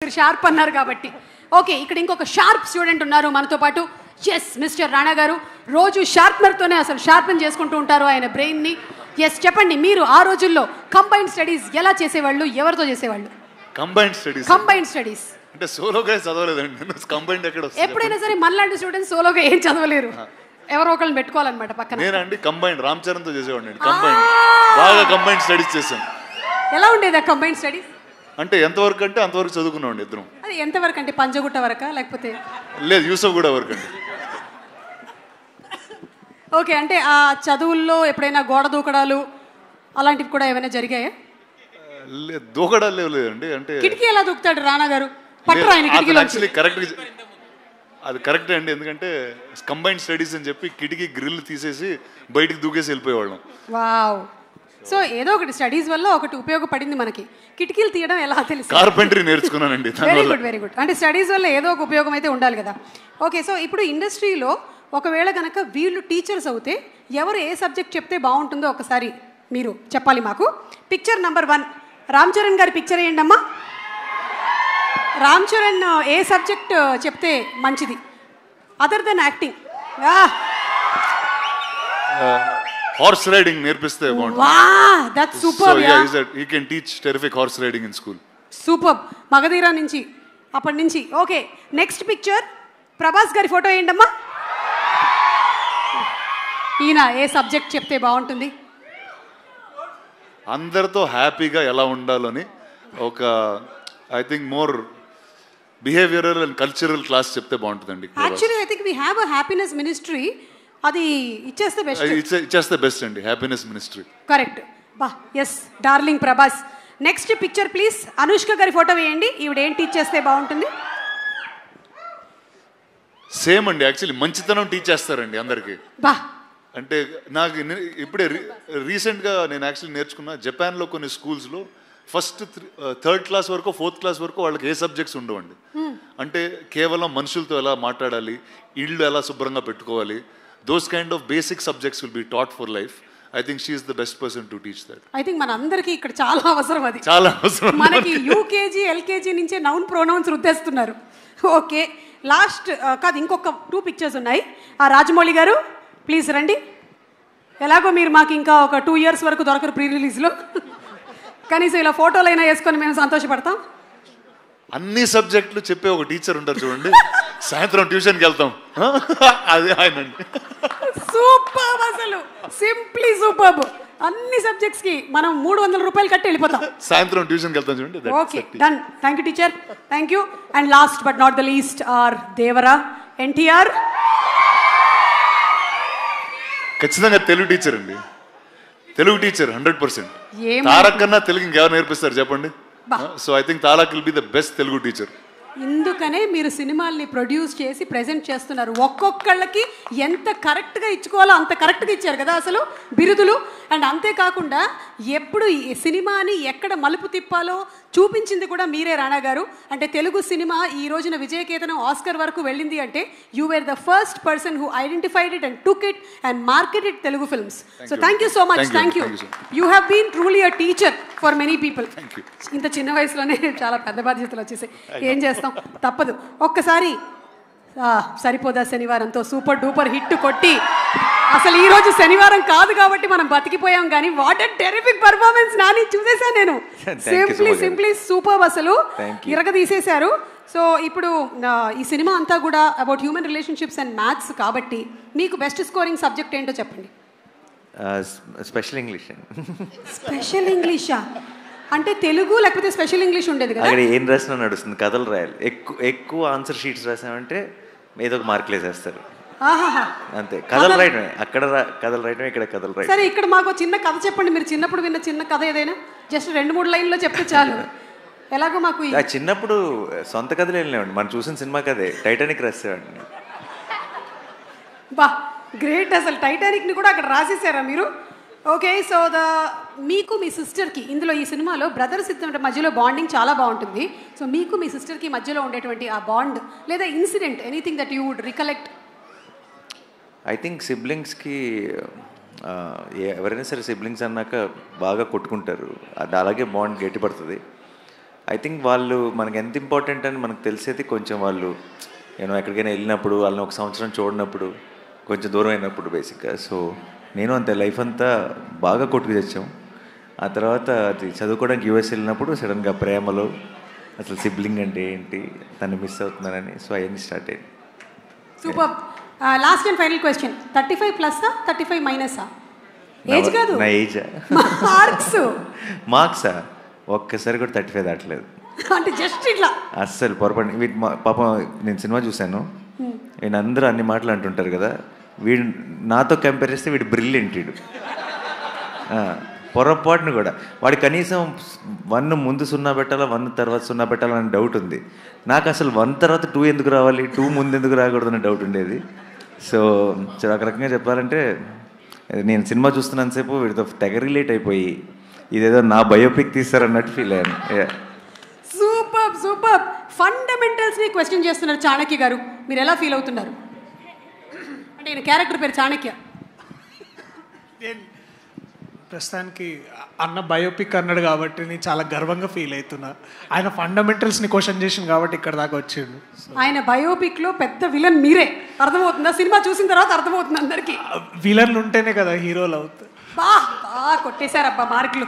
మీరు షార్ప్ అన్నారు కాబట్టి. ఓకే, ఇక్కడ ఇంకొక షార్ప్ స్టూడెంట్ ఉన్నారు మనతో పాటు. ఎస్, మిస్టర్ రాణా గారు రోజు షార్ప్నర్తోనే అసలు షార్పెన్ చేసుకుంటూ ఉంటారు ఆయన బ్రెయిన్ని. ఎస్, చెప్పండి, మీరు ఆ రోజుల్లో కంబైన్డ్ స్టడీస్ ఎలా చేసేవాళ్ళు, ఎవరితో చేసేవాళ్ళు? కంబైన్డ్ స్టడీస్ అంటే సోలోగా చదవలేదండి. కంబైన్డ్ ఎక్కడ వస్తుంది? ఎప్పుడైనా సరే మనలాంటి స్టూడెంట్స్ సోలోగా ఏం చదవలేరు, ఎవరో ఒకళ్ళని పెట్టుకోవాలన్నమాట పక్కన. నేనండి కంబైన్డ్ రామ్ చరణ్తో చేసేవాడిని. కంబైన్డ్ బాగా కంబైన్డ్ స్టడీస్ చేశాం. ఎలా ఉండేది ఆ కంబైన్డ్ స్టడీస్? అంటే ఎంతవరకు అంటే అంతవరకు చదువుకున్నామండి ఇద్దరం. అది ఎంతవరకు అంటే పంజగుట్ట వరకా లేకపోతే? లేదు, యూసఫ్ కూడా వరకు అండి. ఓకే, అంటే ఆ చదువుల్లో ఎప్పుడైనా గోడ దూకడాలు అలాంటివి కూడా ఏమైనా జరిగాయా? లేదు, దూకడాలు లేదండి. అంటే కిటికీ ఎలా దూకుతాడు రాణా గారు? పట్టరు ఆయన కిటికీలో. యాక్చువల్లీ కరెక్ట్, అది కరెక్టే అండి. ఎందుకంటే కంబైన్డ్ స్టడీస్ అని చెప్పి కిటికీ గ్రిల్ తీసేసి బయటికి దూకేసి వెళ్ళిపోయేవాళ్ళం. వావ్. సో ఏదో ఒకటి స్టడీస్ వల్ల ఒకటి ఉపయోగపడింది మనకి. కిటికీలు తీయడం ఎలా తెలుసు? కార్పెంటరీ నేర్చుకున్నానండి. Very good, very good. అంటే స్టడీస్ వల్ల ఏదో ఒక ఉపయోగం అయితే ఉండాలి కదా. ఓకే, సో ఇప్పుడు ఇండస్ట్రీలో ఒకవేళ కనుక వీళ్ళు టీచర్స్ అవుతే ఎవరు ఏ సబ్జెక్ట్ చెప్తే బాగుంటుందో ఒకసారి మీరు చెప్పాలి మాకు. పిక్చర్ నెంబర్ 1, రామ్ చరణ్ గారి పిక్చర్ వేయండి అమ్మా. రామ్ చరణ్ ఏ సబ్జెక్ట్ చెప్తే మంచిది other than acting? Horse riding నేర్పిస్తే బాగుంటుంది. Wow, that's super. Yeah, he can teach terrific horse riding in school. Super. Magadheera నుంచి అప్పటి నుంచి. ఓకే, నెక్స్ట్ పిక్చర్ ప్రభాస్ గారి ఫోటో వేయండి అమ్మా. ఈయన ఏ సబ్జెక్ట్ చెప్తే బాగుంటుంది? అందరితో హ్యాపీగా ఎలా ఉండాలని ఒక I think more behavioural and cultural class చెప్తే బాగుంటుందండి. Actually I think we have a happiness ministry. అది ఇచ్చేస్తే బెస్ట్ అండి, హ్యాపీనెస్ మినిస్ట్రీ. కరెక్ట్. బా, yes, darling Prabhas. Next picture please. Anushka గారి ఫోటో వేయండి. ఈవిడ ఏం టీచ్ చేస్తే బాగుంటుంది? సేమ్ అండి, యాక్చువల్లీ మంచితనం టీచ్ చేస్తారండి అందరికి. బా, అంటే నాకు ఇప్పుడే రీసెంట్గా నేను యాక్చువల్లీ నేర్చుకున్నా. జపాన్లో కొన్ని స్కూల్స్లో ఫస్ట్ 3rd క్లాస్ వరకు 4th క్లాస్ వరకు వాళ్ళకి ఏ సబ్జెక్ట్స్ ఉండవండి. అంటే కేవలం మనుషులతో ఎలా మాట్లాడాలి, ఇళ్ళు ఎలా శుభ్రంగా పెట్టుకోవాలి, those kind of basic subjects will be taught for life. I think she is the best person to teach that. I think మన అందరికీ ఇక్కడ చాలా అవసరం అది. చాలా అవసరం. మనకి యూకేజీ ఎల్కేజీ నుంచే నౌన్ ప్రొనౌన్స్ రుద్దేస్తున్నారు. ఓకే, లాస్ట్ కాదు, ఇంకొక 2 పిక్చర్స్ ఉన్నాయి. ఆ రాజమౌళి గారు ప్లీజ్ రండి. ఎలాగో మీరు మాకు ఇంకా ఒక 2 years వరకు దొరకరు ప్రీ రిలీజ్లో. కనీసం ఇలా ఫోటోలు అయినా వేసుకొని మేము సంతోషపడతాం. అన్ని సబ్జెక్టులు చెప్పే ఒక టీచర్ ఉంటారు చూడండి, సాయంత్రం ట్యూషన్కి వెళ్తాం, అదే ఆయన. సూపర్, అసలు సింప్లీ సూపర్. అన్ని సబ్జెక్ట్స్ కి మనం 300 రూపాయలు కట్టి వెళ్ళిపోతాం. సాయంత్రం ట్యూషన్కి వెళ్తాం చూడండి. Okay, done. Thank you teacher, thank you. And last but not the least our Devara NTR. ఖచ్చితంగా తెలుగు టీచర్ అండి, తెలుగు టీచర్ 100%. తారక్ కన్నా తెలుగు ఇంకెవరు నేర్పిస్తారు చెప్పండి? So I think Tarak will be the best Telugu teacher. ఇందుకనే మీరు సినిమాల్ని ప్రొడ్యూస్ చేసి ప్రెజెంట్ చేస్తున్నారు. ఒక్కొక్కళ్ళకి ఎంత కరెక్ట్గా ఇచ్చుకోవాలో అంత కరెక్ట్గా ఇచ్చారు కదా అసలు బిరుదులు. అండ్ అంతేకాకుండా ఎప్పుడు ఈ సినిమాని ఎక్కడ మలుపు తిప్పాలో చూపించింది కూడా మీరే రాణా గారు. అంటే తెలుగు సినిమా ఈ రోజున విజయకేతనం ఆస్కర్ వరకు వెళ్ళింది అంటే you were the first person who identified it and took it and marketed Telugu films. So thank you so much. Thank you. You have been truly a teacher for many people. ఇంత చిన్న వయసులోనే చాలా పెద్ద బాధ్యతలు వచ్చేసాయి. ఏం చేస్తాం, తప్పదు. ఒక్కసారి సరిపోదా శనివారంతో సూపర్ డూపర్ హిట్ కొట్టి, అసలు ఈ రోజు శనివారం కాదు కాబట్టి మనం బతికిపోయాం. కానీ what a terrific performance Nani, చూసేసా నేను. సింప్లీ సూపర్, అసలు ఇరగ తీసేశారు. సో ఇప్పుడు ఈ సినిమా అంతా కూడా about human relationships and maths కాబట్టి మీకు బెస్ట్ స్కోరింగ్ సబ్జెక్ట్ ఏంటో చెప్పండి. Special English. స్పెషల్ ఇంగ్లీషా? అంటే తెలుగు లేకపోతే స్పెషల్ ఇంగ్లీష్ ఉండేది కదా? అక్కడ ఏం రాసినా నడుస్తుంది, కథలు రాయాలి. ఎక్కువ ఆన్సర్ షీట్స్ రాసామంటే ఏదో ఒక మార్కులు వేసేస్తారు అంతే. కథలు రాయడమే, అక్కడ కథలు రాయడమే, ఇక్కడ కథలు రాయడం. సరే, ఇక్కడ మాకు చిన్న కథ చెప్పండి. మీరు చిన్నప్పుడు విన్న చిన్న కథ ఏదైనా జస్ట్ 2-3 లైన్లో చెప్తే చాలు. ఎలాగో మాకు చిన్నప్పుడు సొంత కథలు వెళ్ళినామండి, మనం చూసిన సినిమా కథే టైటానిక్ రాసేవాడిని. బా, గ్రేట్. అసలు టైటానిక్ని కూడా అక్కడ రాసేసారా మీరు? ఓకే, సో మీకు మీ సిస్టర్కి ఇందులో ఈ సినిమాలో బ్రదర్స్ ఇద్దరి మధ్యలో బాండింగ్ చాలా బాగుంటుంది. సో మీకు మీ సిస్టర్కి మధ్యలో ఉండేటువంటి ఆ బాండ్ లేదా incident, anything that you would recollect? I think సిబ్లింగ్స్కి ఎవరైనా సరే సిబ్లింగ్స్ అన్నాక బాగా కొట్టుకుంటారు, అది అలాగే బాండ్ గట్టిపడుతుంది. ఐ థింక్ వాళ్ళు మనకి ఎంత ఇంపార్టెంట్ అని మనకు తెలిసేది కొంచెం వాళ్ళు ఎక్కడికైనా వెళ్ళినప్పుడు వాళ్ళని ఒక సంవత్సరం చూడనప్పుడు కొంచెం దూరం అయినప్పుడు బేసిక్గా. సో నేను అంతే లైఫ్ అంతా బాగా కొట్టుకు తెచ్చాం. ఆ తర్వాత అది చదువుకోవడానికి యూఎస్ వెళ్ళినప్పుడు సడన్గా ప్రేమలో అసలు సిబ్లింగ్ అంటే ఏంటి, తను మిస్ అవుతున్నానని, సో అవన్నీ స్టార్ట్ అయ్యింది. Super. Last and final question, 35+ఆ 35- ఏజ్ కాదు, నా ఏజా? మార్క్సా ఒక్కసారి కూడా 35 దాటలేదు. అంటే జస్ట్ ఇట్లా అస్సలు పొరపాటు. వీటి పాపం నేను సినిమా చూశాను, వీడు అందరూ అన్ని మాటలు అంటుంటారు కదా, వీడు నాతో కంపేర్ చేస్తే వీడు బ్రిలియంట్. వీడు పొరపాటును కూడా వాడు కనీసం 1 ముందు 0 పెట్టాలా 1 తర్వాత 0 పెట్టాలని డౌట్ ఉంది నాకు. అసలు 1 తర్వాత 2 ఎందుకు రావాలి, 2 ముందు ఎందుకు రాకూడదని డౌట్ ఉండేది. సో ఒక రకంగా చెప్పాలంటే నేను సినిమా చూస్తున్నంతసేపు వీడితో తెగ రిలేట్ అయిపోయి ఇదేదో నా బయోపిక్ తీస్తారన్నట్టు ఫీల్ అయ్యాను. Super super. ఫండమెంటల్స్ని క్వశ్చన్ చేస్తున్నారు చాణక్య గారు, మీరు ఎలా ఫీల్ అవుతున్నారు? అంటే ఈయన క్యారెక్టర్ పేరు చాణక్య. ప్రస్తుతానికి అన్న బయోపిక్ అన్నాడు కాబట్టి నేను చాలా గర్వంగా ఫీల్ అవుతున్నా. ఆయన ఫండమెంటల్స్ని క్వశ్చన్ చేసింది కాబట్టి ఇక్కడ దాకా వచ్చిండు. ఆయన బయోపిక్లో పెద్ద విలన్ మీరే, అర్థమవుతుందా? సినిమా చూసిన తర్వాత అర్థమవుతుంది అందరికీ. విలన్లు ఉంటేనే కదా హీరోలు అవుతారు. కొట్టేశారబ్బా మార్కులు.